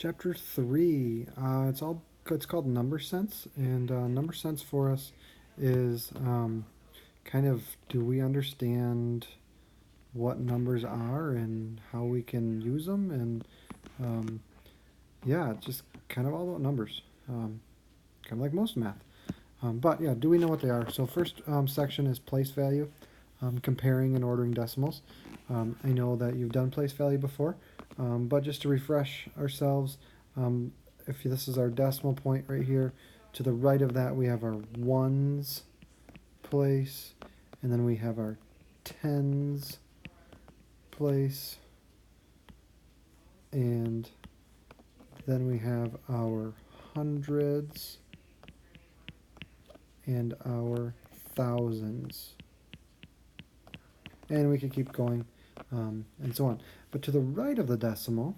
Chapter 3. It's called Number Sense, and Number Sense for us is kind of, do we understand what numbers are and how we can use them, and um, yeah, it's just kind of all about numbers, kind of like most math. But yeah, do we know what they are? So first section is place value, comparing and ordering decimals. I know that you've done place value before, but just to refresh ourselves, um, if this is our decimal point right here, to the right of that we have our ones place, and then we have our tens place, and then we have our hundreds and our thousands. And we could keep going, and so on. But to the right of the decimal,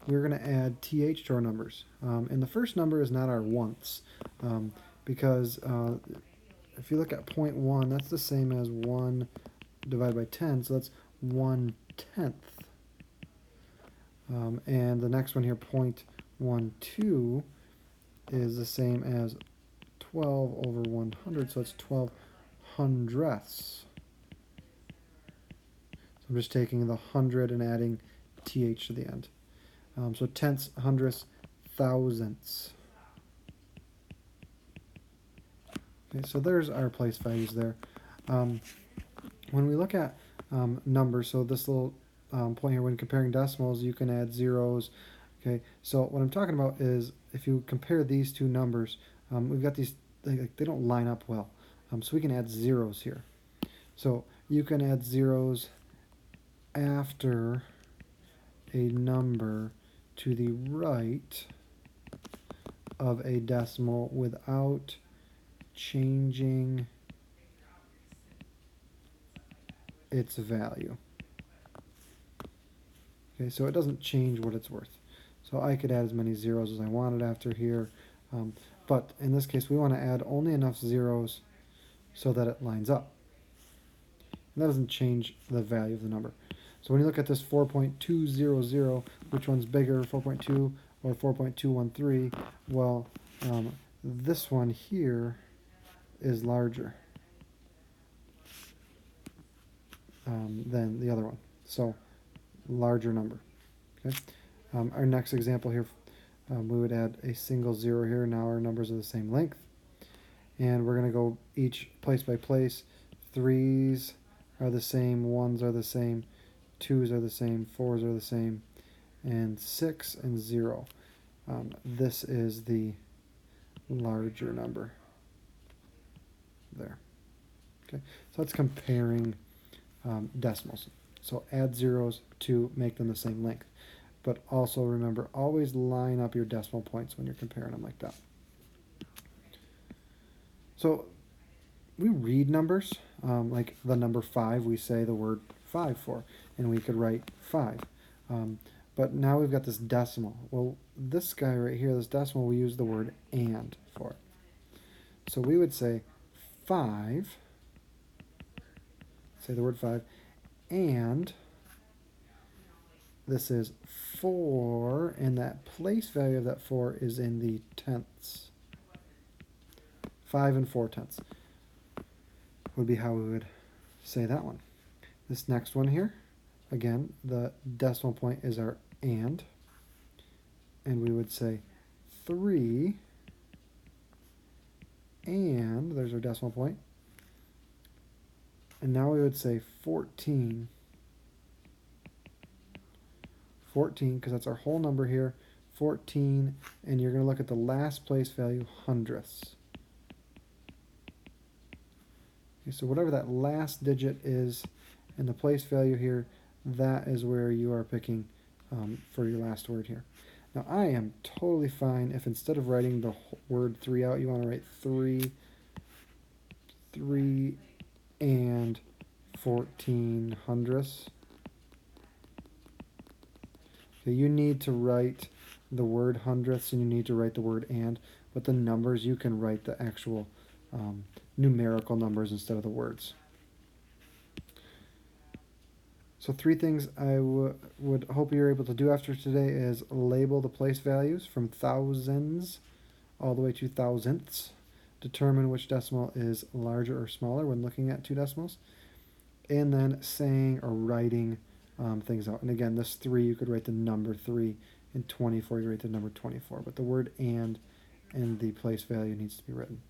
we're going to add th to our numbers. And the first number is not our once, because if you look at 0.1, that's the same as 1 divided by 10, so that's 1/10. And the next one here, 0.12, is the same as 12 over 100, so it's 12 hundredths. So I'm just taking the 100 and adding th to the end. So tenths, hundredths, thousandths. Okay, so there's our place values there. When we look at numbers, so this little point here, when comparing decimals, you can add zeros. Okay, so what I'm talking about is if you compare these two numbers, we've got these, they don't line up well. So we can add zeros here. So you can add zeros after a number to the right of a decimal without changing its value. Okay, so it doesn't change what it's worth. So I could add as many zeros as I wanted after here, but in this case we want to add only enough zeros so that it lines up. And that doesn't change the value of the number. So when you look at this 4.200, which one's bigger, 4.2 or 4.213? Well, this one here is larger than the other one. So larger number. Okay. Our next example here, we would add a single zero here. Now our numbers are the same length. And we're going to go each place by place. Threes are the same, ones are the same, twos are the same, fours are the same, and 6 and 0. This is the larger number there. Okay, so that's comparing decimals. So add zeros to make them the same length. But also remember, always line up your decimal points when you're comparing them like that. So we read numbers, like the number 5, we say the word 5 for, and we could write 5. But now we've got this decimal. Well, this guy right here, this decimal, we use the word and for it. So we would say 5, say the word 5, and this is 4, and that place value of that 4 is in the tenths. 5 and 4 tenths would be how we would say that one. This next one here, again, the decimal point is our and we would say 3, and there's our decimal point, and now we would say 14, because that's our whole number here, 14, and you're going to look at the last place value, hundredths. Okay, so whatever that last digit is in the place value here, that is where you are picking for your last word here. Now I am totally fine if instead of writing the word 3 out, you want to write 3 and 14 hundredths. Okay, you need to write the word hundredths and you need to write the word and, but the numbers, you can write the actual numerical numbers instead of the words. So three things I would hope you're able to do after today is label the place values from thousands all the way to thousandths. Determine which decimal is larger or smaller when looking at two decimals. And then saying or writing things out. And again, this 3, you could write the number 3. And 24, you write the number 24. But the word and the place value needs to be written.